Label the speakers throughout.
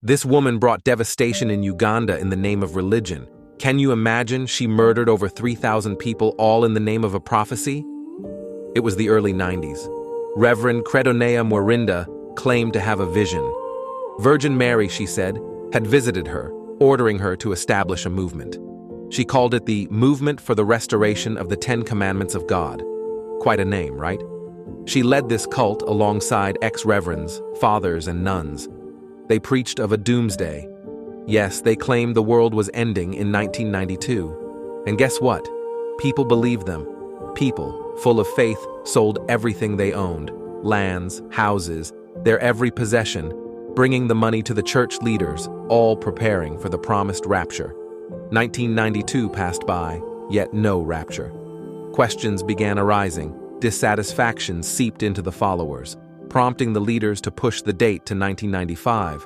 Speaker 1: This woman brought devastation in Uganda in the name of religion. Can you imagine she murdered over 3,000 people all in the name of a prophecy? It was the early 90s. Reverend Credonia Mwerinda claimed to have a vision. Virgin Mary, she said, had visited her, ordering her to establish a movement. She called it the Movement for the Restoration of the Ten Commandments of God. Quite a name, right? She led this cult alongside ex-reverends, fathers, and nuns. They preached of a doomsday. Yes, they claimed the world was ending in 1992. And guess what? People believed them. People, full of faith, sold everything they owned, lands, houses, their every possession, bringing the money to the church leaders, all preparing for the promised rapture. 1992 passed by, yet no rapture. Questions began arising. Dissatisfaction seeped into the followers, prompting the leaders to push the date to 1995.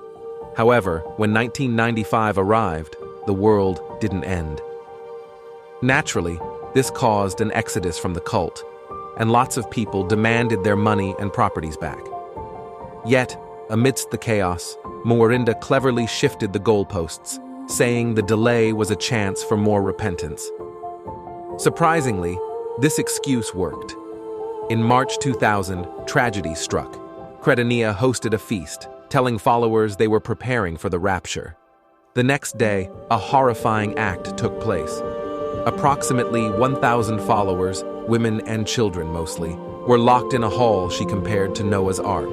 Speaker 1: However, when 1995 arrived, the world didn't end. Naturally, this caused an exodus from the cult, and lots of people demanded their money and properties back. Yet, amidst the chaos, Mwerinda cleverly shifted the goalposts, saying the delay was a chance for more repentance. Surprisingly, this excuse worked. In March 2000, tragedy struck. Credonia hosted a feast, telling followers they were preparing for the rapture. The next day, a horrifying act took place. Approximately 1,000 followers, women and children mostly, were locked in a hall she compared to Noah's Ark.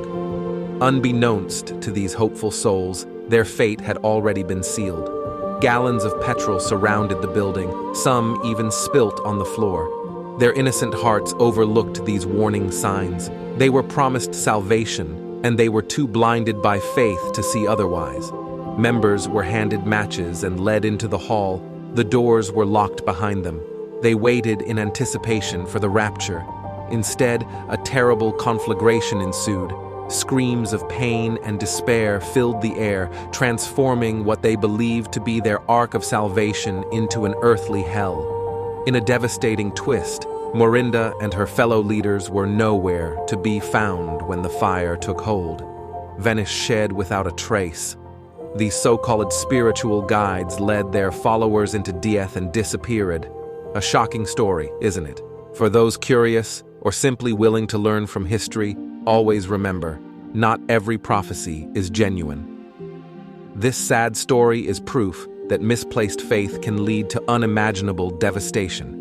Speaker 1: Unbeknownst to these hopeful souls, their fate had already been sealed. Gallons of petrol surrounded the building, some even spilt on the floor. Their innocent hearts overlooked these warning signs. They were promised salvation, and they were too blinded by faith to see otherwise. Members were handed matches and led into the hall. The doors were locked behind them. They waited in anticipation for the rapture. Instead, a terrible conflagration ensued. Screams of pain and despair filled the air, transforming what they believed to be their ark of salvation into an earthly hell. In a devastating twist, Mwerinda and her fellow leaders were nowhere to be found when the fire took hold. Vanished shed without a trace. These so-called spiritual guides led their followers into death and disappeared. A shocking story, isn't it? For those curious or simply willing to learn from history, always remember, not every prophecy is genuine. This sad story is proof that misplaced faith can lead to unimaginable devastation.